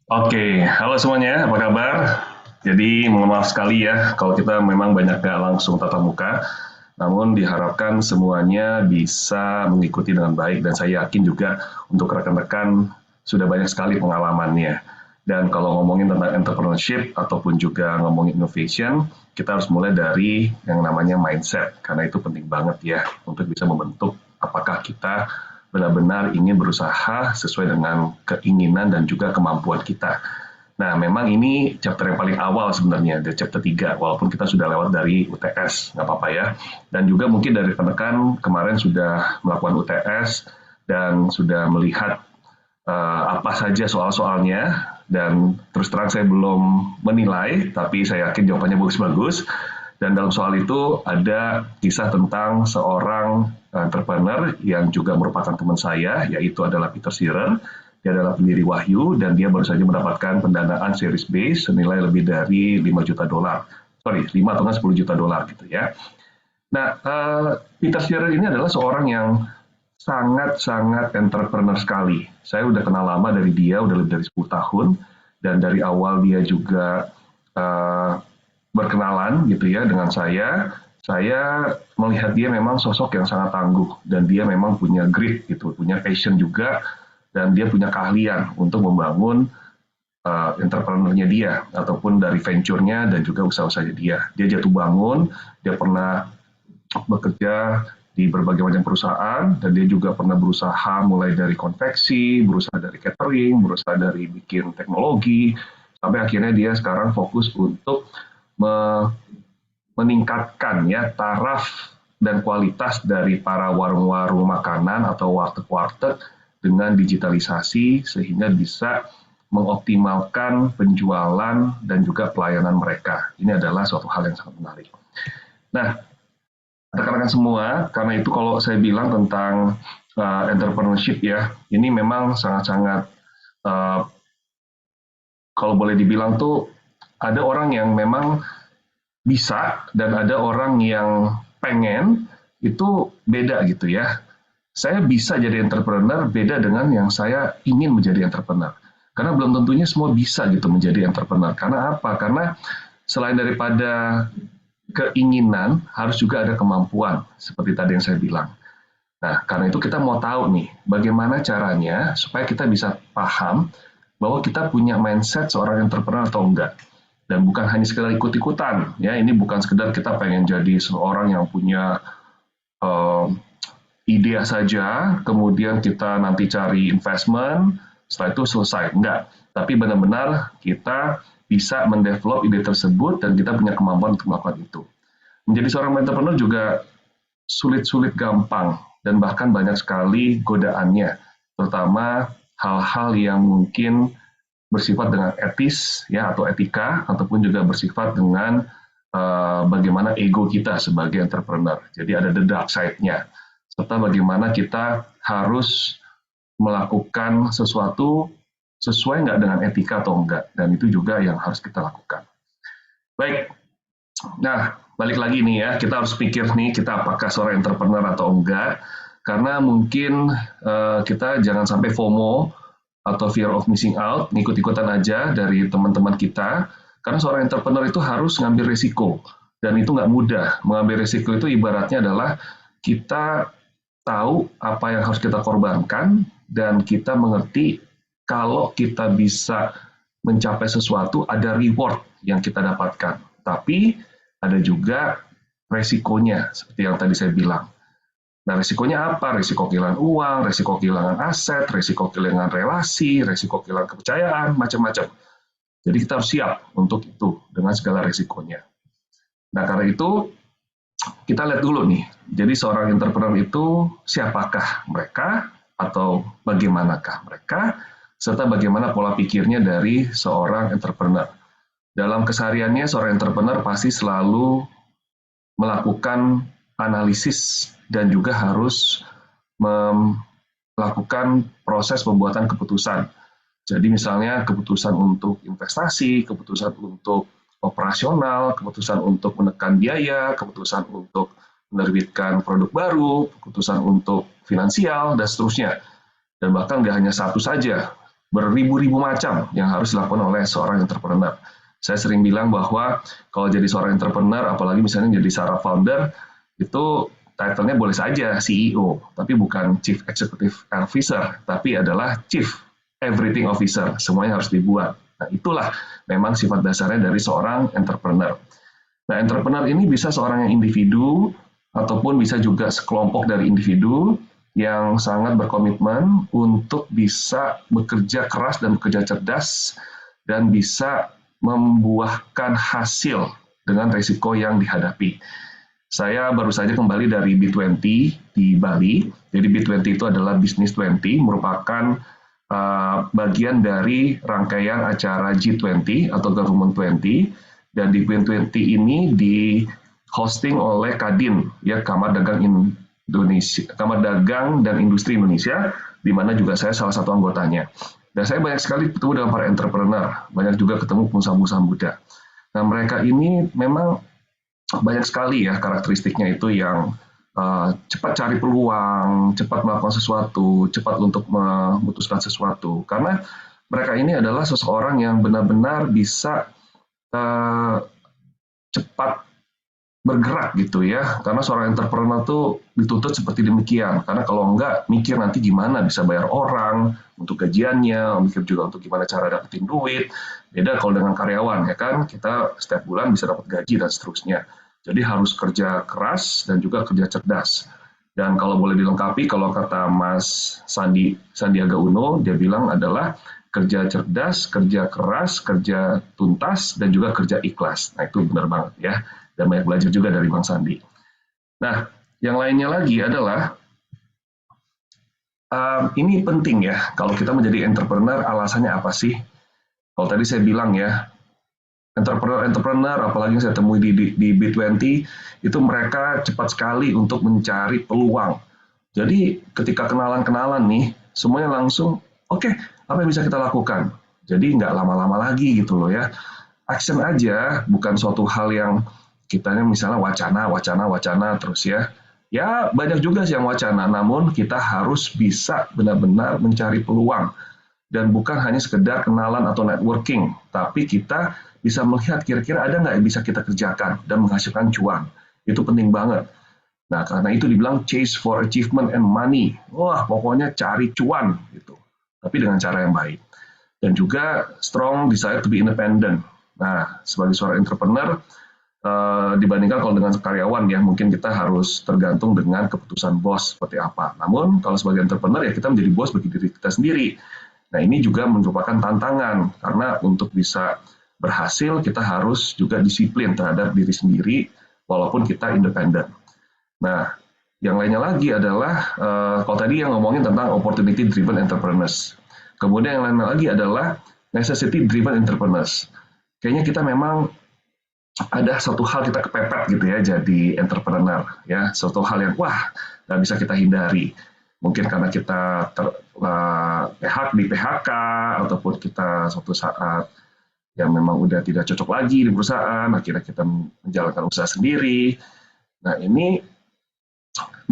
Oke, halo semuanya, apa kabar? Jadi mohon maaf sekali ya kalau kita memang banyak nggak langsung tatap muka, namun diharapkan semuanya bisa mengikuti dengan baik dan saya yakin juga untuk rekan-rekan sudah banyak sekali pengalamannya. Dan kalau ngomongin tentang entrepreneurship ataupun juga ngomongin innovation, kita harus mulai dari yang namanya mindset, karena itu penting banget ya untuk bisa membentuk apakah kita benar-benar ingin berusaha sesuai dengan keinginan dan juga kemampuan kita. Nah, memang ini chapter yang paling awal sebenarnya, di chapter 3, walaupun kita sudah lewat dari UTS, nggak apa-apa ya. Dan juga mungkin dari rekan-rekan kemarin sudah melakukan UTS dan sudah melihat apa saja soal-soalnya, dan terus terang saya belum menilai, tapi saya yakin jawabannya bagus-bagus. Dan dalam soal itu ada kisah tentang seorang entrepreneur yang juga merupakan teman saya, yaitu adalah Peter Shearer. Dia adalah pendiri Wahyu dan dia baru saja mendapatkan pendanaan Series B senilai lebih dari 5 juta dolar. Sorry, 5 atau 10 juta dolar gitu ya. Nah, Peter Shearer ini adalah seorang yang sangat-sangat entrepreneur sekali. Saya udah kenal lama dari dia, udah lebih dari 10 tahun. Dan dari awal dia juga uh, berkenalan gitu ya dengan saya melihat dia memang sosok yang sangat tangguh dan dia memang punya grit gitu, punya passion juga dan dia punya keahlian untuk membangun entrepreneurnya dia ataupun dari venture-nya dan juga usaha-usahanya dia. Dia jatuh bangun, dia pernah bekerja di berbagai macam perusahaan dan dia juga pernah berusaha mulai dari konveksi, berusaha dari catering, berusaha dari bikin teknologi, sampai akhirnya dia sekarang fokus untuk meningkatkan ya taraf dan kualitas dari para warung-warung makanan atau warteg-warteg dengan digitalisasi sehingga bisa mengoptimalkan penjualan dan juga pelayanan mereka. Ini adalah suatu hal yang sangat menarik. Nah, rekan-rekan semua, karena itu kalau saya bilang tentang entrepreneurship ya, ini memang sangat-sangat uh, kalau boleh dibilang tuh ada orang yang memang bisa dan ada orang yang pengen, itu beda gitu ya. Saya bisa jadi entrepreneur beda dengan yang saya ingin menjadi entrepreneur. Karena belum tentunya semua bisa gitu menjadi entrepreneur. Karena apa? Karena selain daripada keinginan, harus juga ada kemampuan. Seperti tadi yang saya bilang. Nah, karena itu kita mau tahu nih, bagaimana caranya supaya kita bisa paham bahwa kita punya mindset seorang entrepreneur atau enggak. Dan bukan hanya sekedar ikut-ikutan, ya ini bukan sekedar kita pengen jadi seorang yang punya um, ide saja, kemudian kita nanti cari investment, setelah itu selesai. Enggak, tapi benar-benar kita bisa mendevelop ide tersebut dan kita punya kemampuan untuk melakukan itu. Menjadi seorang entrepreneur juga sulit-sulit gampang dan bahkan banyak sekali godaannya, terutama hal-hal yang mungkin bersifat dengan etis ya atau etika ataupun juga bersifat dengan bagaimana ego kita sebagai entrepreneur. Jadi ada the dark side-nya serta bagaimana kita harus melakukan sesuatu sesuai nggak dengan etika atau enggak dan itu juga yang harus kita lakukan. Baik, nah, balik lagi nih ya, kita harus pikir nih kita apakah seorang entrepreneur atau enggak, karena mungkin kita jangan sampai FOMO atau fear of missing out, ngikut-ikutan aja dari teman-teman kita, karena seorang entrepreneur itu harus ngambil risiko, dan itu nggak mudah. Mengambil risiko itu ibaratnya adalah kita tahu apa yang harus kita korbankan, dan kita mengerti kalau kita bisa mencapai sesuatu, ada reward yang kita dapatkan. Tapi ada juga resikonya, seperti yang tadi saya bilang. Nah, resikonya apa? Resiko kehilangan uang, resiko kehilangan aset, resiko kehilangan relasi, resiko kehilangan kepercayaan, macam-macam. Jadi kita harus siap untuk itu dengan segala resikonya. Nah, karena itu kita lihat dulu nih. Jadi seorang entrepreneur itu siapakah mereka atau bagaimanakah mereka serta bagaimana pola pikirnya dari seorang entrepreneur. Dalam kesehariannya seorang entrepreneur pasti selalu melakukan analisis dan juga harus melakukan proses pembuatan keputusan. Jadi misalnya keputusan untuk investasi, keputusan untuk operasional, keputusan untuk menekan biaya, keputusan untuk menerbitkan produk baru, keputusan untuk finansial, dan seterusnya. Dan bahkan nggak hanya satu saja. Beribu-ribu macam yang harus dilakukan oleh seorang entrepreneur. Saya sering bilang bahwa kalau jadi seorang entrepreneur, apalagi misalnya jadi startup founder, itu title-nya boleh saja CEO, tapi bukan Chief Executive Officer, tapi adalah Chief Everything Officer. Semuanya harus dibuat. Nah, itulah memang sifat dasarnya dari seorang entrepreneur. Nah, entrepreneur ini bisa seorang yang individu, ataupun bisa juga sekelompok dari individu yang sangat berkomitmen untuk bisa bekerja keras dan bekerja cerdas dan bisa membuahkan hasil dengan risiko yang dihadapi. Saya baru saja kembali dari B20 di Bali. Jadi B20 itu adalah Business 20, merupakan bagian dari rangkaian acara G20 atau Government 20, dan di B20 ini di hosting oleh Kadin, ya, Kamar Dagang Indonesia, Kamar Dagang dan Industri Indonesia, di mana juga saya salah satu anggotanya. Dan saya banyak sekali ketemu dengan para entrepreneur, banyak juga ketemu pengusaha-pengusaha muda. Nah, mereka ini memang banyak sekali ya karakteristiknya itu yang cepat cari peluang, cepat melakukan sesuatu, cepat untuk memutuskan sesuatu. Karena mereka ini adalah seseorang yang benar-benar bisa cepat bergerak gitu ya, karena seorang entrepreneur tuh dituntut seperti demikian, karena kalau enggak mikir nanti gimana bisa bayar orang untuk gajiannya, mikir juga untuk gimana cara dapetin duit. Beda kalau dengan karyawan ya kan, kita setiap bulan bisa dapat gaji dan seterusnya. Jadi harus kerja keras dan juga kerja cerdas. Dan kalau boleh dilengkapi, kalau kata Mas Sandiaga Uno, dia bilang adalah kerja cerdas, kerja keras, kerja tuntas, dan juga kerja ikhlas. Nah, itu benar banget ya. Dan banyak belajar juga dari Bang Sandi. Nah, yang lainnya lagi adalah, ini penting ya, kalau kita menjadi entrepreneur, alasannya apa sih? Kalau tadi saya bilang ya, entrepreneur, apalagi yang saya temui di B20, itu mereka cepat sekali untuk mencari peluang. Jadi ketika kenalan-kenalan nih, semuanya langsung, oke, apa yang bisa kita lakukan? Jadi nggak lama-lama lagi gitu loh ya. Action aja, bukan suatu hal yang kitanya misalnya wacana terus ya. Ya banyak juga sih yang wacana, namun kita harus bisa benar-benar mencari peluang. Dan bukan hanya sekedar kenalan atau networking, tapi kita bisa melihat kira-kira ada nggak yang bisa kita kerjakan dan menghasilkan cuan. Itu penting banget. Nah, karena itu dibilang chase for achievement and money. Wah, pokoknya cari cuan gitu. Tapi dengan cara yang baik. Dan juga strong desire to be independent. Nah, sebagai seorang entrepreneur, dibandingkan kalau dengan karyawan ya, mungkin kita harus tergantung dengan keputusan bos seperti apa. Namun, kalau sebagai entrepreneur ya kita menjadi bos bagi diri kita sendiri. Nah, ini juga merupakan tantangan, karena untuk bisa berhasil kita harus juga disiplin terhadap diri sendiri, walaupun kita independen. Nah, yang lainnya lagi adalah, kalau tadi yang ngomongin tentang opportunity driven entrepreneurs. Kemudian yang lainnya lagi adalah necessity driven entrepreneurs. Kayaknya kita memang ada satu hal kita kepepet gitu ya jadi entrepreneur ya, suatu hal yang wah nggak bisa kita hindari. Mungkin karena kita di PHK, ataupun kita suatu saat yang memang udah tidak cocok lagi di perusahaan, akhirnya kita menjalankan usaha sendiri. Nah, ini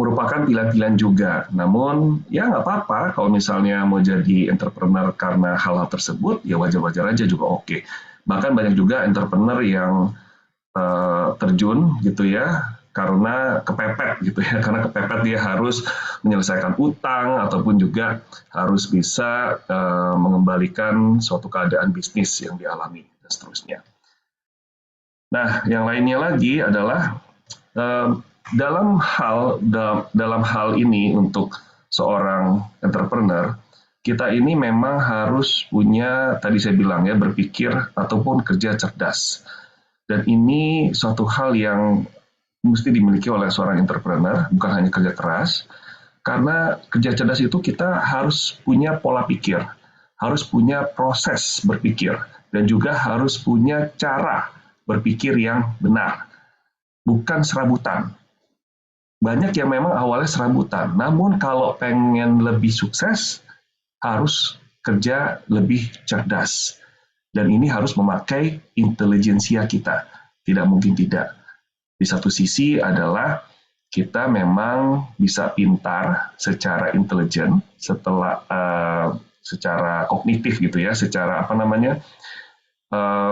merupakan pilihan-pilihan juga. Namun, ya nggak apa-apa kalau misalnya mau jadi entrepreneur karena hal-hal tersebut, ya wajar-wajar aja juga oke. Bahkan banyak juga entrepreneur yang terjun gitu ya, karena kepepet gitu ya, karena kepepet dia harus menyelesaikan utang ataupun juga harus bisa mengembalikan suatu keadaan bisnis yang dialami dan seterusnya. Nah, yang lainnya lagi adalah dalam hal ini untuk seorang entrepreneur, kita ini memang harus punya, tadi saya bilang ya, berpikir ataupun kerja cerdas. Dan ini suatu hal yang mesti dimiliki oleh seorang entrepreneur, bukan hanya kerja keras, karena kerja cerdas itu kita harus punya pola pikir, harus punya proses berpikir, dan juga harus punya cara berpikir yang benar, bukan serabutan. Banyak yang memang awalnya serabutan, namun kalau pengen lebih sukses, harus kerja lebih cerdas. Dan ini harus memakai intelijensia kita. Tidak mungkin tidak. Di satu sisi adalah kita memang bisa pintar secara intelijen secara kognitif gitu ya, secara apa namanya,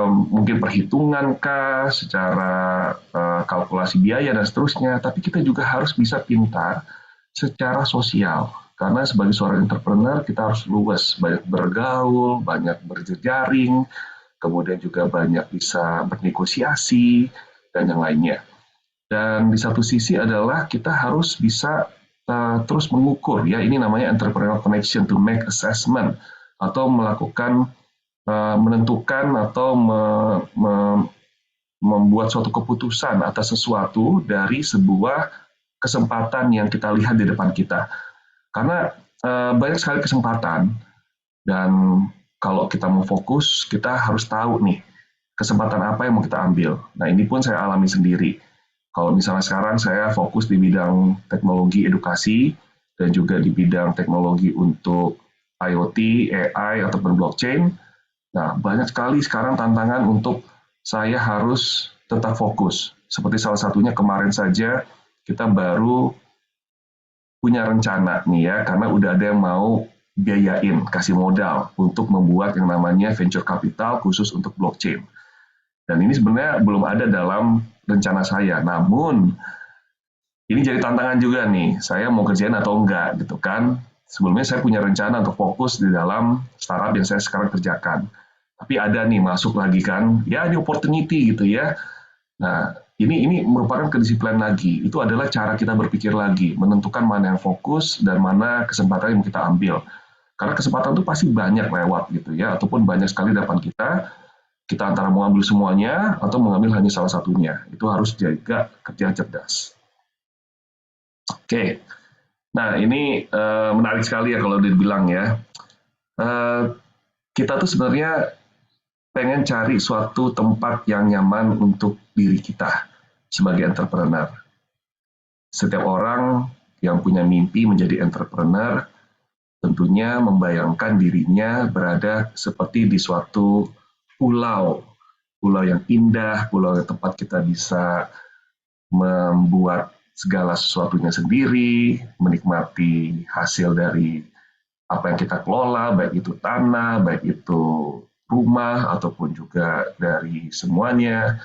mungkin perhitungan kah, secara kalkulasi biaya dan seterusnya, tapi kita juga harus bisa pintar secara sosial. Karena sebagai seorang entrepreneur kita harus luas, banyak bergaul, banyak berjejaring, kemudian juga banyak bisa bernegosiasi, dan yang lainnya. Dan di satu sisi adalah kita harus bisa terus mengukur, ya ini namanya entrepreneurial connection, to make assessment, atau melakukan menentukan atau membuat suatu keputusan atas sesuatu dari sebuah kesempatan yang kita lihat di depan kita. Karena banyak sekali kesempatan, dan kalau kita mau fokus, kita harus tahu nih, kesempatan apa yang mau kita ambil. Nah, ini pun saya alami sendiri. Kalau misalnya sekarang saya fokus di bidang teknologi edukasi, dan juga di bidang teknologi untuk IoT, AI, ataupun blockchain. Nah, banyak sekali sekarang tantangan untuk saya harus tetap fokus. Seperti salah satunya kemarin saja, kita baru punya rencana nih ya, karena udah ada yang mau biayain, kasih modal untuk membuat yang namanya venture capital khusus untuk blockchain. Dan ini sebenarnya belum ada dalam rencana saya, namun ini jadi tantangan juga nih, saya mau kerjain atau enggak gitu kan. Sebelumnya saya punya rencana untuk fokus di dalam startup yang saya sekarang kerjakan. Tapi ada nih masuk lagi kan, ya ini opportunity gitu ya. Nah, ini merupakan kedisiplinan lagi. Itu adalah cara kita berpikir lagi, menentukan mana yang fokus dan mana kesempatan yang kita ambil. Karena kesempatan itu pasti banyak lewat gitu ya, ataupun banyak sekali di depan kita. Kita antara mau ambil semuanya atau mengambil hanya salah satunya. Itu harus jaga kerja cerdas. Oke, nah ini menarik sekali ya kalau dibilang ya. Kita tuh sebenarnya pengen cari suatu tempat yang nyaman untuk diri kita sebagai entrepreneur. Setiap orang yang punya mimpi menjadi entrepreneur tentunya membayangkan dirinya berada seperti di suatu pulau, pulau yang indah, pulau yang tempat kita bisa membuat segala sesuatunya sendiri, menikmati hasil dari apa yang kita kelola, baik itu tanah, baik itu rumah, ataupun juga dari semuanya,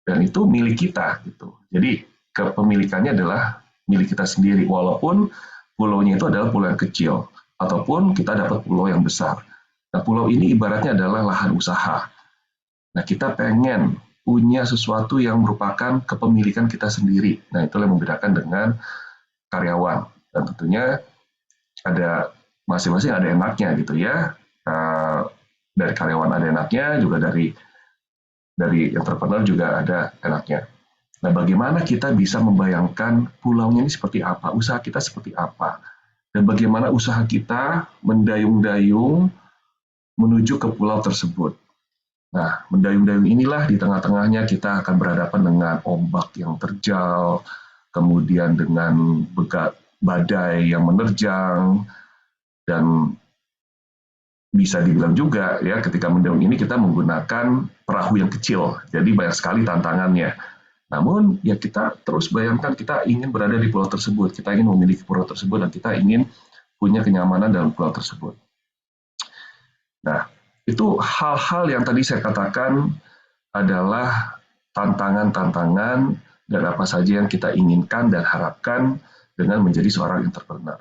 dan itu milik kita gitu. Jadi kepemilikannya adalah milik kita sendiri, walaupun pulaunya itu adalah pulau yang kecil, ataupun kita dapat pulau yang besar. Nah, pulau ini ibaratnya adalah lahan usaha. Nah, kita pengen punya sesuatu yang merupakan kepemilikan kita sendiri. Nah, itulah yang membedakan dengan karyawan. Dan tentunya ada masing-masing ada enaknya gitu ya. Dari karyawan ada enaknya, juga dari entrepreneur juga ada enaknya. Nah, bagaimana kita bisa membayangkan pulaunya ini seperti apa, usaha kita seperti apa, dan bagaimana usaha kita mendayung-dayung menuju ke pulau tersebut. Nah, mendayung-dayung inilah di tengah-tengahnya kita akan berhadapan dengan ombak yang terjal, kemudian dengan badai yang menerjang, dan bisa dibilang juga ya ketika mendayung ini kita menggunakan perahu yang kecil, jadi banyak sekali tantangannya. Namun ya kita terus bayangkan kita ingin berada di pulau tersebut, kita ingin memiliki pulau tersebut, dan kita ingin punya kenyamanan dalam pulau tersebut. Nah, itu hal-hal yang tadi saya katakan adalah tantangan-tantangan dan apa saja yang kita inginkan dan harapkan dengan menjadi seorang entrepreneur.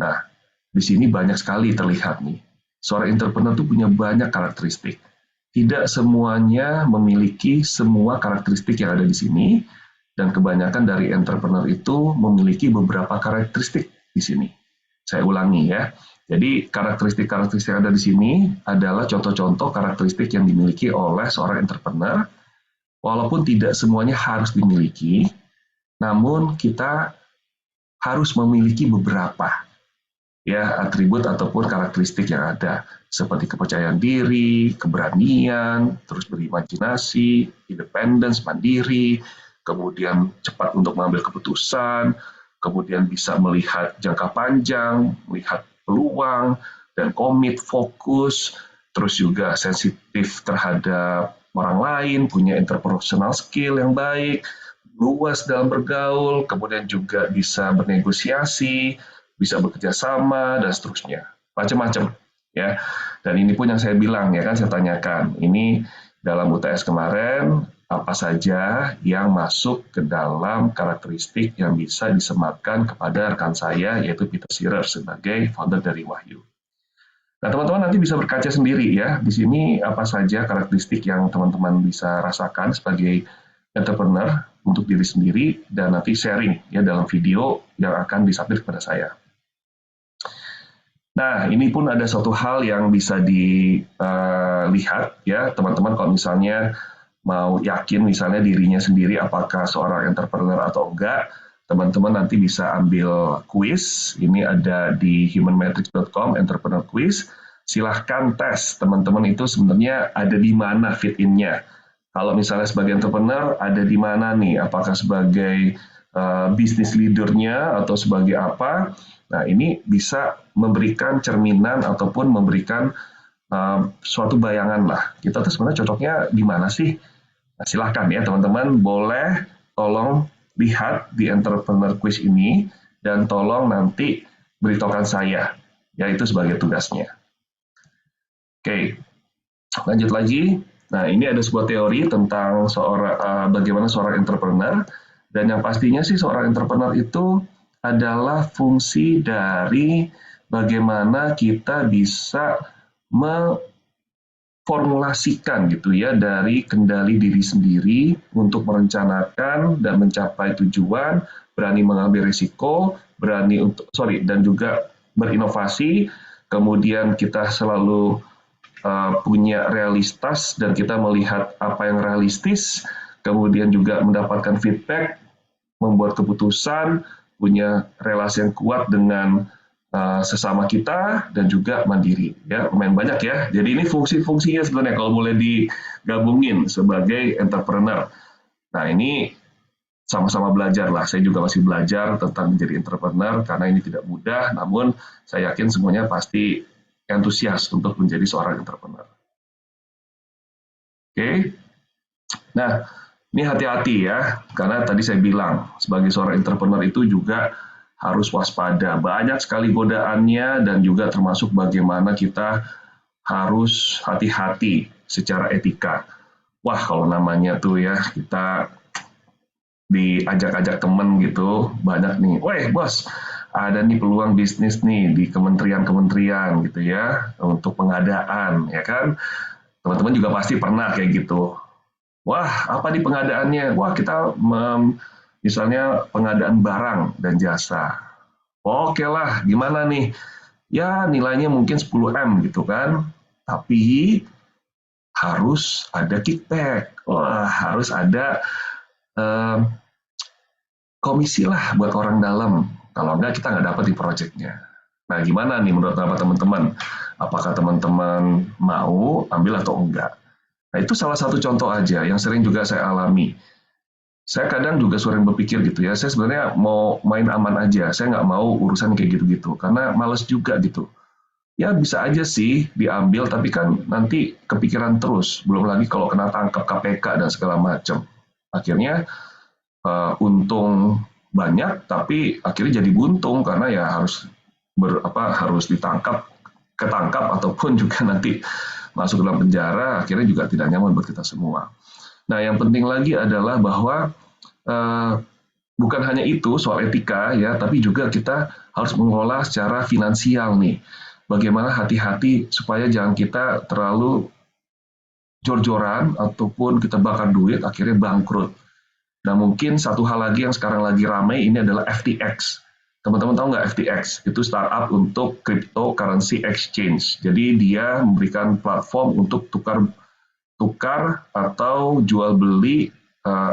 Nah, di sini banyak sekali terlihat nih. Seorang entrepreneur itu punya banyak karakteristik. Tidak semuanya memiliki semua karakteristik yang ada di sini, dan kebanyakan dari entrepreneur itu memiliki beberapa karakteristik di sini. Saya ulangi ya. Jadi karakteristik-karakteristik yang ada di sini adalah contoh-contoh karakteristik yang dimiliki oleh seorang entrepreneur, walaupun tidak semuanya harus dimiliki, namun kita harus memiliki beberapa ya atribut ataupun karakteristik yang ada, seperti kepercayaan diri, keberanian, terus berimajinasi, independence, mandiri, kemudian cepat untuk mengambil keputusan, kemudian bisa melihat jangka panjang, melihat peluang, dan komit, fokus, terus juga sensitif terhadap orang lain, punya interpersonal skill yang baik, luas dalam bergaul, kemudian juga bisa bernegosiasi, bisa bekerja sama, dan seterusnya. Macam-macam. ya. Dan ini pun yang saya bilang ya kan, saya tanyakan, ini dalam UTS kemarin apa saja yang masuk ke dalam karakteristik yang bisa disematkan kepada rekan saya, yaitu Peter Shearer sebagai founder dari Wahyu. Nah, teman-teman nanti bisa berkaca sendiri ya, di sini apa saja karakteristik yang teman-teman bisa rasakan sebagai entrepreneur untuk diri sendiri, dan nanti sharing ya dalam video yang akan disubmit kepada saya. Nah, ini pun ada suatu hal yang bisa dilihat ya, teman-teman, kalau misalnya mau yakin misalnya dirinya sendiri apakah seorang entrepreneur atau enggak, teman-teman nanti bisa ambil quiz. Ini ada di humanmetrics.com, entrepreneur quiz. Silahkan tes, teman-teman itu sebenarnya ada di mana fit in-nya. Kalau misalnya sebagai entrepreneur, ada di mana nih? Apakah sebagai business leader-nya atau sebagai apa? Nah, ini bisa memberikan cerminan ataupun memberikan suatu bayangan lah. Kita tuh sebenarnya cocoknya di mana sih? Nah, silahkan ya teman-teman, boleh tolong lihat di entrepreneur quiz ini dan tolong nanti beritahukan saya, ya itu sebagai tugasnya. Oke, lanjut lagi. Nah, ini ada sebuah teori tentang bagaimana seorang entrepreneur, dan yang pastinya sih seorang entrepreneur itu adalah fungsi dari bagaimana kita bisa formulasikan gitu ya dari kendali diri sendiri untuk merencanakan dan mencapai tujuan, berani mengambil risiko, dan juga berinovasi. Kemudian kita selalu punya realitas dan kita melihat apa yang realistis, kemudian juga mendapatkan feedback, membuat keputusan, punya relasi yang kuat dengan sesama kita, dan juga mandiri. Ya, lumayan banyak ya. Jadi ini fungsi-fungsinya sebenarnya kalau boleh digabungin sebagai entrepreneur. Nah, ini sama-sama belajar lah. Saya juga masih belajar tentang menjadi entrepreneur karena ini tidak mudah, namun saya yakin semuanya pasti antusias untuk menjadi seorang entrepreneur. Oke. Nah, ini hati-hati ya, karena tadi saya bilang sebagai seorang entrepreneur itu juga harus waspada. Banyak sekali godaannya dan juga termasuk bagaimana kita harus hati-hati secara etika. Wah, kalau namanya tuh ya, kita diajak-ajak temen gitu, banyak nih, weh bos, ada nih peluang bisnis nih di kementerian-kementerian gitu ya, untuk pengadaan, ya kan. Teman-teman juga pasti pernah kayak gitu. Wah, apa di pengadaannya? Wah, kita misalnya pengadaan barang dan jasa. Oke lah, gimana nih? Ya, nilainya mungkin 10M gitu kan. Tapi harus ada kickback. Wah, harus ada komisi lah buat orang dalam. Kalau enggak, kita nggak dapat di proyeknya. Nah, gimana nih menurut teman-teman? Apakah teman-teman mau ambil atau enggak? Nah, itu salah satu contoh aja yang sering juga saya alami. Saya kadang juga sering berpikir gitu ya, saya sebenarnya mau main aman aja, saya nggak mau urusan kayak gitu-gitu, karena males juga gitu. Ya bisa aja sih diambil, tapi kan nanti kepikiran terus, belum lagi kalau kena tangkap KPK dan segala macam. Akhirnya untung banyak, tapi akhirnya jadi buntung karena ya harus ketangkap ataupun juga nanti masuk dalam penjara, akhirnya juga tidak nyaman buat kita semua. Nah, yang penting lagi adalah bahwa bukan hanya itu soal etika ya, tapi juga kita harus mengelola secara finansial nih. Bagaimana hati-hati supaya jangan kita terlalu jor-joran ataupun kita bakar duit akhirnya bangkrut. Nah, mungkin satu hal lagi yang sekarang lagi ramai ini adalah FTX. Teman-teman tahu nggak FTX? Itu startup untuk cryptocurrency exchange. Jadi dia memberikan platform untuk tukar atau jual beli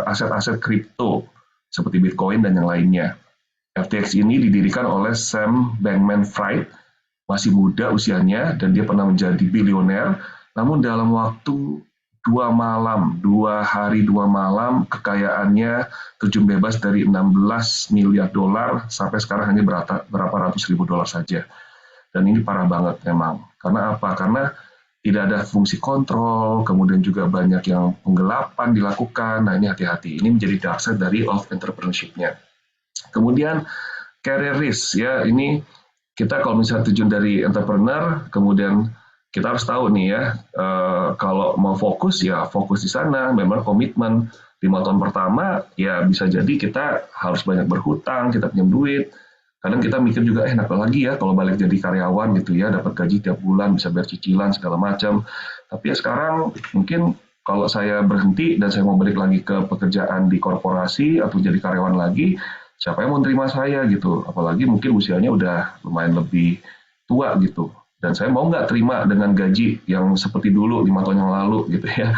aset-aset kripto seperti Bitcoin dan yang lainnya. FTX ini didirikan oleh Sam Bankman-Fried, masih muda usianya dan dia pernah menjadi bilioner. Namun dalam waktu 2 hari 2 malam, kekayaannya terjun bebas dari 16 miliar dolar sampai sekarang hanya berapa ratus ribu dolar saja. Dan ini parah banget memang. Karena apa? Karena tidak ada fungsi kontrol, kemudian juga banyak yang penggelapan dilakukan. Nah, ini hati-hati. Ini menjadi dark side dari of entrepreneurship-nya. Kemudian career risk ya, ini kita kalau misalnya tujuan dari entrepreneur, kemudian kita harus tahu nih ya, kalau mau fokus ya fokus di sana, memang komitmen 5 tahun pertama ya bisa jadi kita harus banyak berhutang, kita pinjam duit. Kadang kita mikir juga, enak lagi ya kalau balik jadi karyawan gitu ya, dapat gaji tiap bulan, bisa bayar cicilan segala macam. Tapi ya sekarang mungkin kalau saya berhenti dan saya mau balik lagi ke pekerjaan di korporasi atau jadi karyawan lagi, siapa yang mau terima saya gitu. Apalagi mungkin usianya udah lumayan lebih tua gitu. Dan saya mau nggak terima dengan gaji yang seperti dulu 5 tahun yang lalu gitu ya.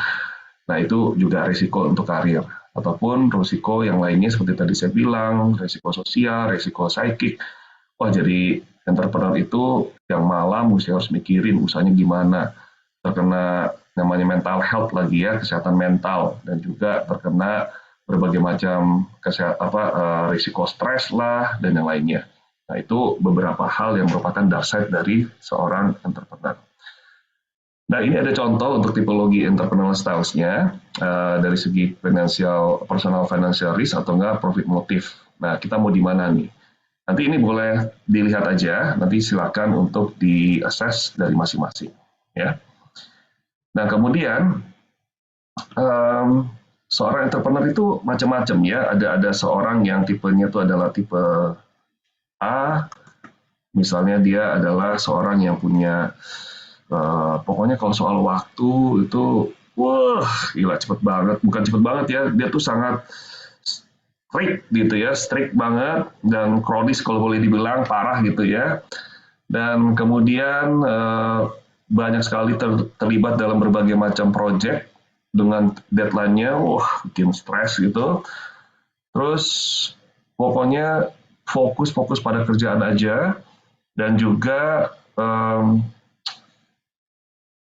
Nah itu juga risiko untuk karir. Ataupun risiko yang lainnya seperti tadi saya bilang, risiko sosial, risiko psikik. Wah jadi entrepreneur itu yang malam mesti harus mikirin usahanya gimana. Terkena namanya mental health lagi ya, kesehatan mental. Dan juga terkena berbagai macam risiko stres lah dan yang lainnya. Nah itu beberapa hal yang merupakan dark side dari seorang entrepreneur. Nah, ini ada contoh untuk tipologi entrepreneurial styles-nya dari segi personal financial risk atau enggak profit motive. Nah, kita mau di mana nih? Nanti ini boleh dilihat aja, nanti silakan untuk di-assess dari masing-masing. Ya. Nah, kemudian seorang entrepreneur itu macam-macam ya. Ada seorang yang tipenya itu adalah tipe A, misalnya dia adalah seorang yang punya pokoknya kalau soal waktu itu, wah gila cepet banget, bukan cepet banget ya, dia tuh sangat strict gitu ya, strict banget dan kronis kalau boleh dibilang parah gitu ya. Dan kemudian banyak sekali terlibat dalam berbagai macam project dengan deadline-nya, wah bikin stres gitu. Terus pokoknya fokus pada kerjaan aja dan juga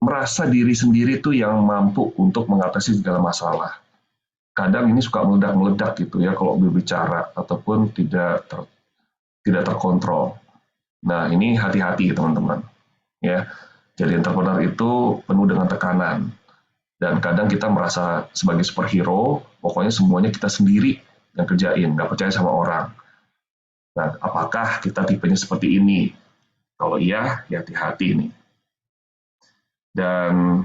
merasa diri sendiri tuh yang mampu untuk mengatasi segala masalah. Kadang ini suka meledak-meledak gitu ya kalau berbicara ataupun tidak terkontrol. Nah, ini hati-hati teman-teman. Ya. Jadi entrepreneur itu penuh dengan tekanan. Dan kadang kita merasa sebagai superhero, pokoknya semuanya kita sendiri yang kerjain, nggak percaya sama orang. Nah, apakah kita tipenya seperti ini? Kalau iya, ya hati-hati nih. Dan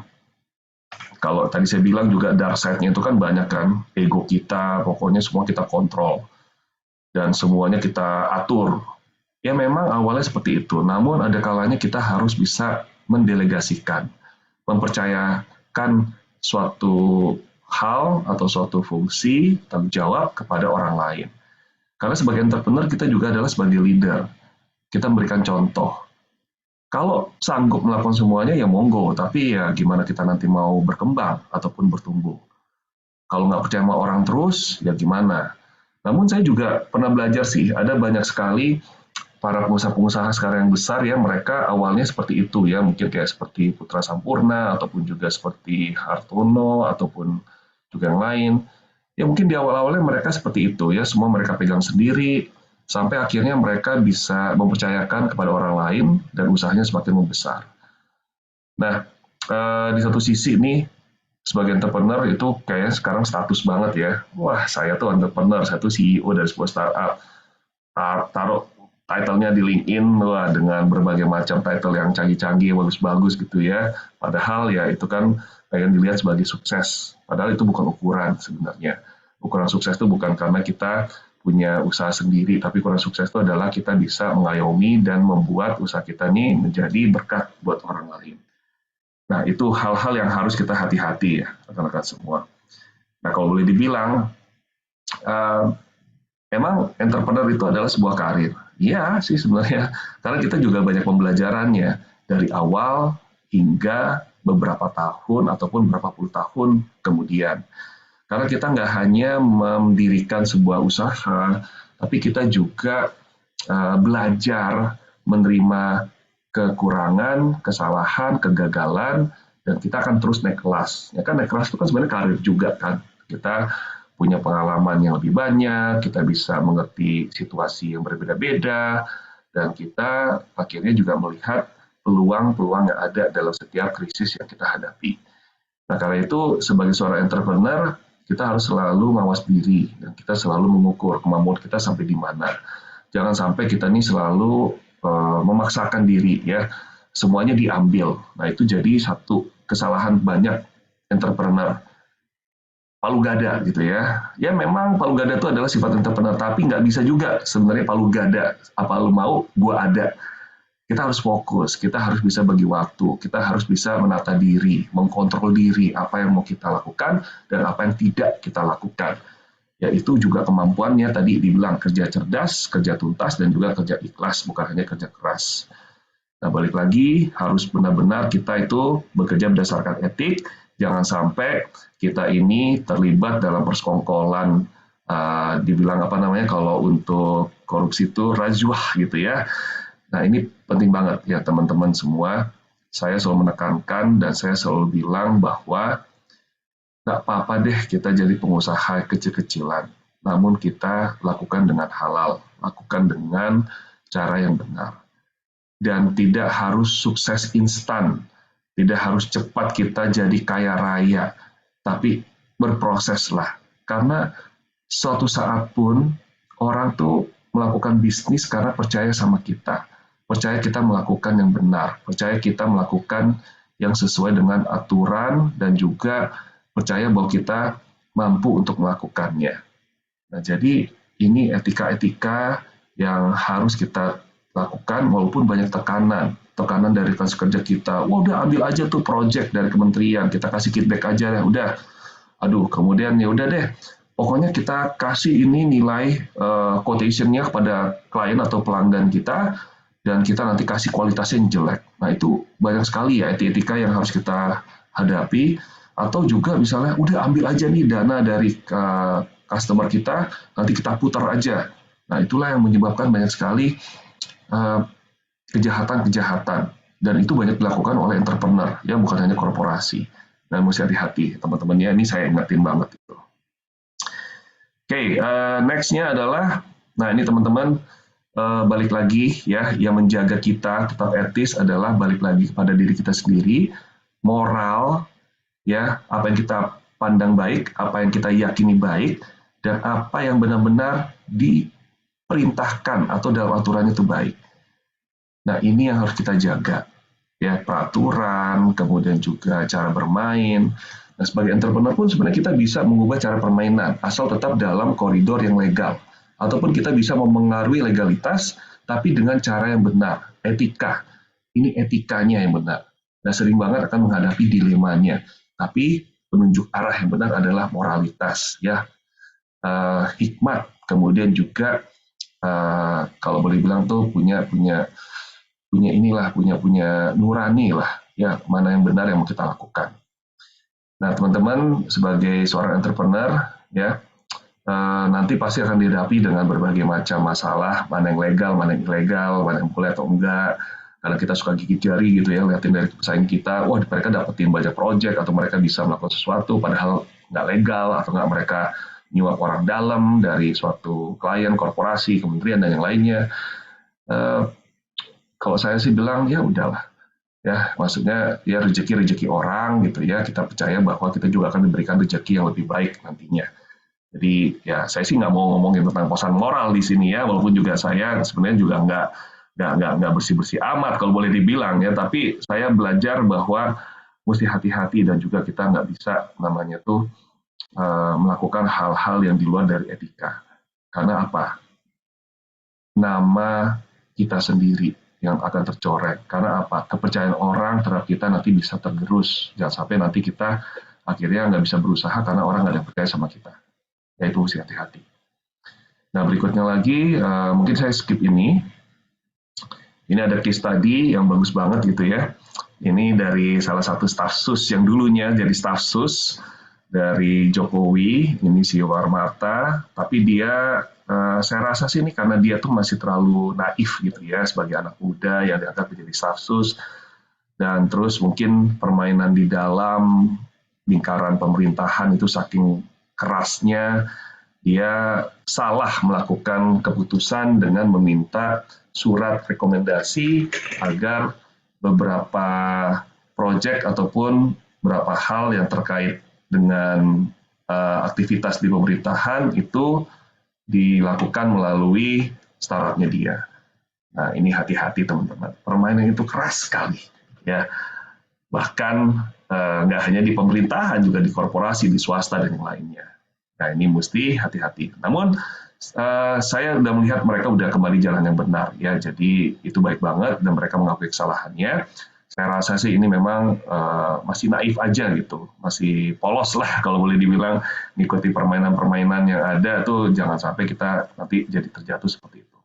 kalau tadi saya bilang juga dark side-nya itu kan banyak kan, ego kita, pokoknya semua kita kontrol. Dan semuanya kita atur. Ya memang awalnya seperti itu, namun ada kalanya kita harus bisa mendelegasikan, mempercayakan suatu hal atau suatu fungsi, tanggung jawab kepada orang lain. Karena sebagai entrepreneur kita juga adalah sebagai leader. Kita memberikan contoh. Kalau sanggup melakukan semuanya ya monggo, tapi ya gimana kita nanti mau berkembang ataupun bertumbuh. Kalau nggak percaya sama orang terus, ya gimana? Namun saya juga pernah belajar sih, ada banyak sekali para pengusaha-pengusaha sekarang yang besar ya, mereka awalnya seperti itu ya, mungkin kayak seperti Putra Sampurna, ataupun juga seperti Hartono, ataupun juga yang lain. Ya mungkin di awal-awalnya mereka seperti itu ya, semua mereka pegang sendiri, sampai akhirnya mereka bisa mempercayakan kepada orang lain dan usahanya semakin membesar. Nah, di satu sisi nih, sebagai entrepreneur itu kayaknya sekarang status banget ya. Wah, saya tuh entrepreneur, saya tuh CEO dari sebuah startup. Taruh title-nya di LinkedIn, wah dengan berbagai macam title yang canggih-canggih, bagus-bagus gitu ya. Padahal ya itu kan pengen dilihat sebagai sukses. Padahal itu bukan ukuran sebenarnya. Ukuran sukses itu bukan karena kita punya usaha sendiri, tapi ukuran sukses itu adalah kita bisa mengayomi dan membuat usaha kita ini menjadi berkat buat orang lain. Nah, itu hal-hal yang harus kita hati-hati ya, rekan-rekan semua. Nah, kalau boleh dibilang, memang entrepreneur itu adalah sebuah karir. Iya sih sebenarnya, karena kita juga banyak pembelajarannya dari awal hingga beberapa tahun ataupun beberapa puluh tahun kemudian. Karena kita nggak hanya mendirikan sebuah usaha, tapi kita juga belajar menerima kekurangan, kesalahan, kegagalan, dan kita akan terus naik kelas. Ya kan naik kelas itu kan sebenarnya karir juga kan. Kita punya pengalaman yang lebih banyak, kita bisa mengerti situasi yang berbeda-beda, dan kita akhirnya juga melihat peluang-peluang yang ada dalam setiap krisis yang kita hadapi. Nah, karena itu sebagai seorang entrepreneur, kita harus selalu mawas diri dan kita selalu mengukur kemampuan kita sampai di mana. Jangan sampai kita ini selalu memaksakan diri ya, semuanya diambil. Nah itu jadi satu kesalahan banyak entrepreneur. Palu gada gitu ya. Ya memang palu gada itu adalah sifat entrepreneur, tapi nggak bisa juga sebenarnya palu gada. Apa lu mau, gua ada. Kita harus fokus, kita harus bisa bagi waktu, kita harus bisa menata diri, mengkontrol diri, apa yang mau kita lakukan dan apa yang tidak kita lakukan. Yaitu juga kemampuannya tadi dibilang kerja cerdas, kerja tuntas, dan juga kerja ikhlas, bukan hanya kerja keras. Nah, balik lagi, harus benar-benar kita itu bekerja berdasarkan etik, jangan sampai kita ini terlibat dalam persekongkolan, dibilang apa namanya, kalau untuk korupsi itu rajwah gitu ya. Nah, ini penting banget ya teman-teman semua. Saya selalu menekankan dan saya selalu bilang bahwa nggak apa-apa deh kita jadi pengusaha kecil-kecilan, namun kita lakukan dengan halal, lakukan dengan cara yang benar. Dan tidak harus sukses instan, tidak harus cepat kita jadi kaya raya, tapi berproseslah. Karena suatu saat pun orang tuh melakukan bisnis karena percaya sama kita, percaya kita melakukan yang benar, percaya kita melakukan yang sesuai dengan aturan, dan juga percaya bahwa kita mampu untuk melakukannya. Nah, jadi ini etika-etika yang harus kita lakukan walaupun banyak tekanan dari rekan kerja kita. Wah, udah ambil aja tuh project dari kementerian, kita kasih feedback aja ya, udah. Aduh, kemudian ya udah deh, pokoknya kita kasih ini nilai quotation-nya kepada klien atau pelanggan kita, dan kita nanti kasih kualitasnya yang jelek. Nah, itu banyak sekali ya etika yang harus kita hadapi. Atau juga misalnya, udah ambil aja nih dana dari customer kita, nanti kita putar aja. Nah, itulah yang menyebabkan banyak sekali kejahatan-kejahatan. Dan itu banyak dilakukan oleh entrepreneur, ya bukan hanya korporasi. Dan mesti hati-hati, teman-temannya, ini saya ingetin banget itu. Oke, next-nya adalah, nah ini teman-teman, balik lagi ya, yang menjaga kita tetap etis adalah balik lagi kepada diri kita sendiri, moral, ya, apa yang kita pandang baik, apa yang kita yakini baik, dan apa yang benar-benar diperintahkan atau dalam aturan itu baik. Nah, ini yang harus kita jaga, ya, peraturan, kemudian juga cara bermain. Nah, sebagai entrepreneur pun sebenarnya kita bisa mengubah cara permainan, asal tetap dalam koridor yang legal. Ataupun kita bisa memengaruhi legalitas, tapi dengan cara yang benar, etika. Ini etikanya yang benar. Nah, sering banget akan menghadapi dilemanya. Tapi penunjuk arah yang benar adalah moralitas, ya, hikmat, kemudian juga kalau boleh bilang tuh punya nurani lah, ya, mana yang benar yang mau kita lakukan. Nah, teman-teman sebagai seorang entrepreneur, ya, nanti pasti akan dihadapi dengan berbagai macam masalah, mana yang legal, mana yang ilegal, mana yang boleh atau enggak. Karena kita suka gigit jari gitu ya, lihatin dari pesaing kita, wah mereka dapetin banyak project, atau mereka bisa melakukan sesuatu padahal nggak legal, atau nggak mereka nyuap orang dalam dari suatu klien, korporasi, kementerian, dan yang lainnya. Kalau saya sih bilang, ya udahlah. Ya, maksudnya ya rezeki-rezeki orang gitu ya, kita percaya bahwa kita juga akan diberikan rezeki yang lebih baik nantinya. Jadi ya saya sih nggak mau ngomongin tentang pesan moral di sini ya, walaupun juga saya sebenarnya juga nggak bersih-bersih amat kalau boleh dibilang ya, tapi saya belajar bahwa mesti hati-hati dan juga kita nggak bisa namanya tuh melakukan hal-hal yang di luar dari etika. Karena apa? Nama kita sendiri yang akan tercoreng. Karena apa? Kepercayaan orang terhadap kita nanti bisa tergerus. Jangan sampai nanti kita akhirnya nggak bisa berusaha karena orang nggak ada yang percaya sama kita. Ya itu mesti hati-hati. Nah, berikutnya lagi, mungkin saya skip ini. Ini ada case study yang bagus banget gitu ya. Ini dari salah satu staf sus yang dulunya jadi staf sus dari Jokowi, ini si Warmarta, tapi dia, saya rasa sih ini karena dia tuh masih terlalu naif gitu ya, sebagai anak muda yang diangkat menjadi staf sus, dan terus mungkin permainan di dalam lingkaran pemerintahan itu saking kerasnya, dia salah melakukan keputusan dengan meminta surat rekomendasi agar beberapa proyek ataupun beberapa hal yang terkait dengan aktivitas di pemerintahan itu dilakukan melalui startupnya dia. Nah, ini hati-hati teman-teman. Permainan itu keras sekali, ya. Bahkan nggak hanya di pemerintahan, juga di korporasi, di swasta dan yang lainnya. Nah, ini mesti hati-hati. Namun saya sudah melihat mereka sudah kembali jalan yang benar, ya. Jadi itu baik banget dan mereka mengakui kesalahannya. Saya rasa sih ini memang masih naif aja gitu, masih polos lah kalau boleh dibilang, ngikuti permainan-permainan yang ada tuh, jangan sampai kita nanti jadi terjatuh seperti itu.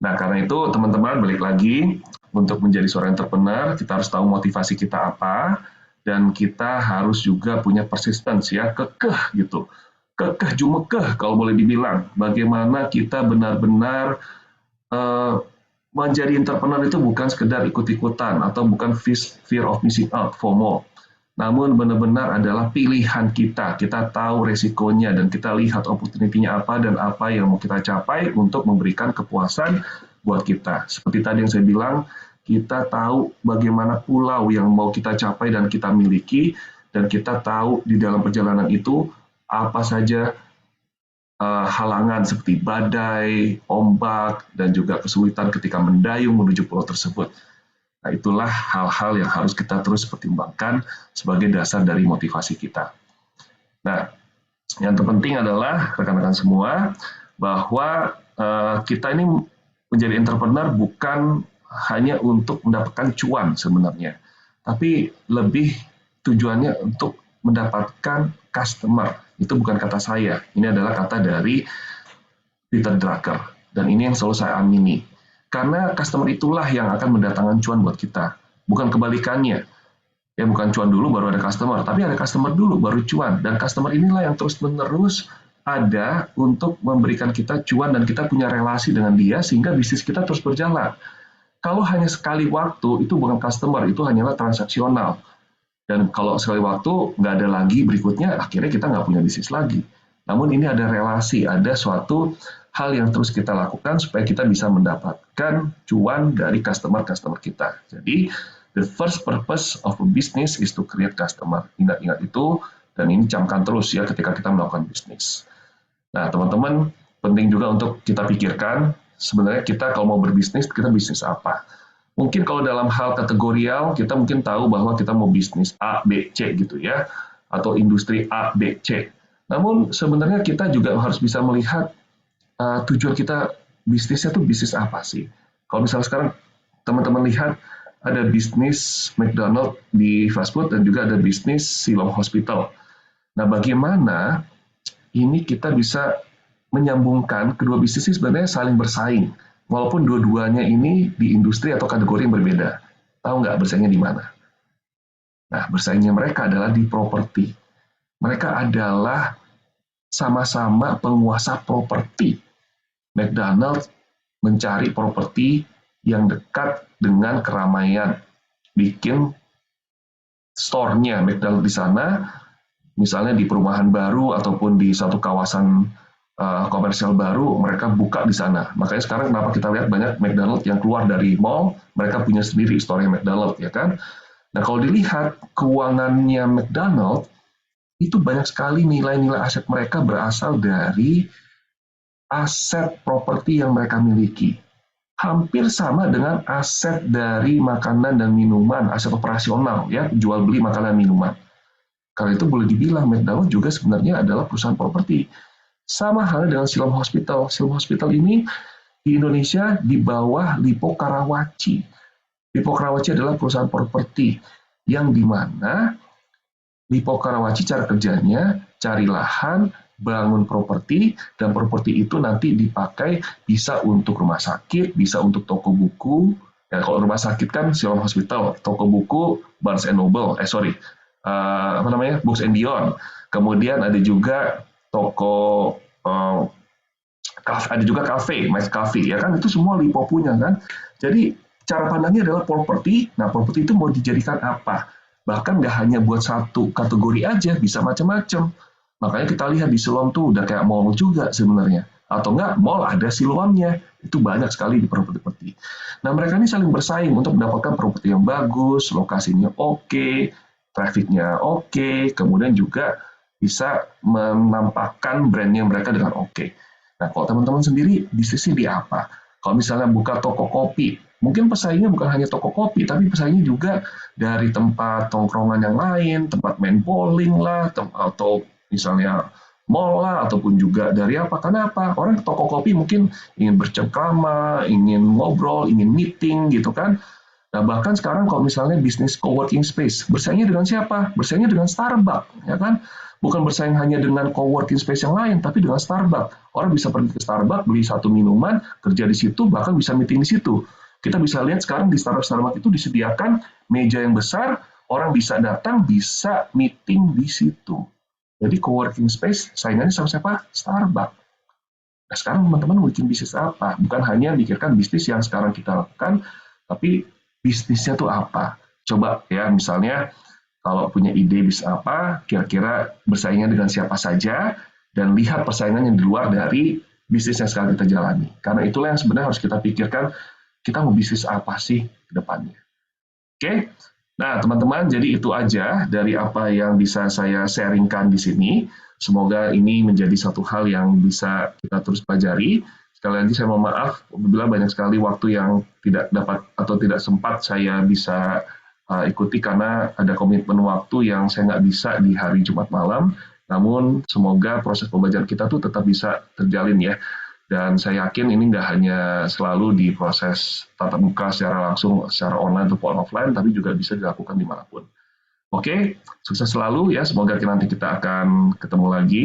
Nah, karena itu teman-teman balik lagi, untuk menjadi seorang entrepreneur, kita harus tahu motivasi kita apa, dan kita harus juga punya persistence ya, kekeh gitu. Kekeh jumekeh kalau boleh dibilang. Bagaimana kita benar-benar eh, menjadi entrepreneur itu bukan sekedar ikut-ikutan atau bukan fear of missing out, FOMO. Namun benar-benar adalah pilihan kita. Kita tahu resikonya dan kita lihat opportunity-nya apa dan apa yang mau kita capai untuk memberikan kepuasan buat kita. Seperti tadi yang saya bilang, kita tahu bagaimana pulau yang mau kita capai dan kita miliki, dan kita tahu di dalam perjalanan itu apa saja halangan seperti badai, ombak, dan juga kesulitan ketika mendayung menuju pulau tersebut. Nah, itulah hal-hal yang harus kita terus pertimbangkan sebagai dasar dari motivasi kita. Nah, yang terpenting adalah rekan-rekan semua bahwa kita ini menjadi entrepreneur bukan hanya untuk mendapatkan cuan sebenarnya, tapi lebih tujuannya untuk mendapatkan customer. Itu bukan kata saya, ini adalah kata dari Peter Drucker, dan ini yang selalu saya amini. Karena customer itulah yang akan mendatangkan cuan buat kita, bukan kebalikannya. Ya, bukan cuan dulu baru ada customer, tapi ada customer dulu baru cuan. Dan customer inilah yang terus-menerus ada untuk memberikan kita cuan dan kita punya relasi dengan dia sehingga bisnis kita terus berjalan. Kalau hanya sekali waktu, itu bukan customer, itu hanyalah transaksional. Dan kalau sekali waktu nggak ada lagi berikutnya, akhirnya kita nggak punya bisnis lagi. Namun ini ada relasi, ada suatu hal yang terus kita lakukan supaya kita bisa mendapatkan cuan dari customer-customer kita. Jadi, the first purpose of a business is to create customer. Ingat-ingat itu, dan ini camkan terus ya ketika kita melakukan bisnis. Nah, teman-teman, penting juga untuk kita pikirkan, sebenarnya kita kalau mau berbisnis, kita bisnis apa? Mungkin kalau dalam hal kategorial, kita mungkin tahu bahwa kita mau bisnis A, B, C gitu ya, atau industri A, B, C. Namun sebenarnya kita juga harus bisa melihat tujuan kita bisnisnya tuh bisnis apa sih? Kalau misalnya sekarang teman-teman lihat ada bisnis McDonald di fast food dan juga ada bisnis Siloam Hospital. Nah, bagaimana ini kita bisa menyambungkan kedua bisnis ini sebenarnya saling bersaing, walaupun dua-duanya ini di industri atau kategori yang berbeda. Tahu nggak bersaingnya di mana? Nah, bersaingnya mereka adalah di properti. Mereka adalah sama-sama penguasa properti. McDonald's mencari properti yang dekat dengan keramaian, bikin store-nya McDonald's di sana, misalnya di perumahan baru ataupun di satu kawasan komersial baru, mereka buka di sana. Makanya sekarang kenapa kita lihat banyak McDonald's yang keluar dari mall, mereka punya sendiri store-nya McDonald's, ya kan? Nah, kalau dilihat keuangannya McDonald's, itu banyak sekali nilai-nilai aset mereka berasal dari aset properti yang mereka miliki. Hampir sama dengan aset dari makanan dan minuman, aset operasional, ya, jual beli makanan dan minuman. Karena itu boleh dibilang McDonald's juga sebenarnya adalah perusahaan properti. Sama halnya dengan Siloam Hospital. Siloam Hospital ini di Indonesia di bawah Lippo Karawaci. Lippo Karawaci adalah perusahaan properti yang dimana Lippo Karawaci cara kerjanya cari lahan, bangun properti, dan properti itu nanti dipakai bisa untuk rumah sakit, bisa untuk toko buku. Ya, kalau rumah sakit kan Siloam Hospital, toko buku Barnes and Noble, Books and Beyond. Kemudian ada juga toko, ada juga kafe, Max Cafe, ya kan, itu semua Lippo punya kan. Jadi cara pandangnya adalah properti. Nah, properti itu mau dijadikan apa? Bahkan nggak hanya buat satu kategori aja, bisa macam-macam. Makanya kita lihat di Siloam tuh udah kayak mall juga sebenarnya. Atau nggak, mall ada Siloamnya. Itu banyak sekali di properti. Nah, mereka ini saling bersaing untuk mendapatkan properti yang bagus, lokasinya oke, trafficnya oke, kemudian juga bisa menampakkan brandnya mereka dengan oke. Nah, kalau teman-teman sendiri, bisnisnya di apa? Kalau misalnya buka toko kopi, mungkin pesaingnya bukan hanya toko kopi, tapi pesaingnya juga dari tempat tongkrongan yang lain, tempat main bowling lah, atau misalnya mall lah, ataupun juga dari apa. Karena apa? Orang ke toko kopi mungkin ingin bercengkrama, ingin ngobrol, ingin meeting gitu kan. Nah, bahkan sekarang kalau misalnya bisnis coworking space, bersaingnya dengan siapa? Bersaingnya dengan Starbucks, ya kan? Bukan bersaing hanya dengan coworking space yang lain, tapi dengan Starbucks. Orang bisa pergi ke Starbucks, beli satu minuman, kerja di situ, bahkan bisa meeting di situ. Kita bisa lihat sekarang di Starbucks itu disediakan meja yang besar, orang bisa datang, bisa meeting di situ. Jadi coworking space saingannya sama siapa? Starbucks. Nah, sekarang teman-teman bikin bisnis apa? Bukan hanya pikirkan bisnis yang sekarang kita lakukan, tapi bisnisnya tuh apa? Coba ya, misalnya kalau punya ide bisnis apa, kira-kira bersaingnya dengan siapa saja, dan lihat persaingan yang di luar dari bisnis yang sekarang kita jalani. Karena itulah yang sebenarnya harus kita pikirkan, kita mau bisnis apa sih ke depannya. Oke? Nah, teman-teman, jadi itu aja dari apa yang bisa saya sharingkan di sini. Semoga ini menjadi satu hal yang bisa kita terus pelajari. Sekali lagi saya mohon maaf apabila banyak sekali waktu yang tidak dapat atau tidak sempat saya bisa ikuti karena ada komitmen waktu yang saya nggak bisa di hari Jumat malam. Namun semoga proses pembelajaran kita tuh tetap bisa terjalin ya. Dan saya yakin ini nggak hanya selalu di proses tatap muka secara langsung, secara online ataupun offline, tapi juga bisa dilakukan dimanapun. Oke, sukses selalu ya. Semoga nanti kita akan ketemu lagi.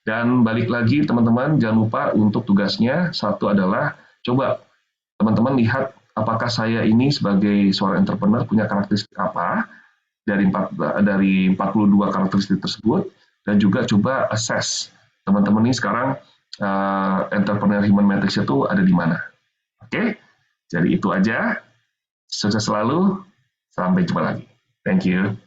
Dan balik lagi teman-teman, jangan lupa untuk tugasnya. Satu adalah coba teman-teman lihat apakah saya ini sebagai seorang entrepreneur punya karakteristik apa dari 42 karakteristik tersebut, dan juga coba assess teman-teman ini sekarang entrepreneur human matrix itu ada di mana. Oke, jadi itu aja. Sukses selalu. Sampai jumpa lagi. Thank you.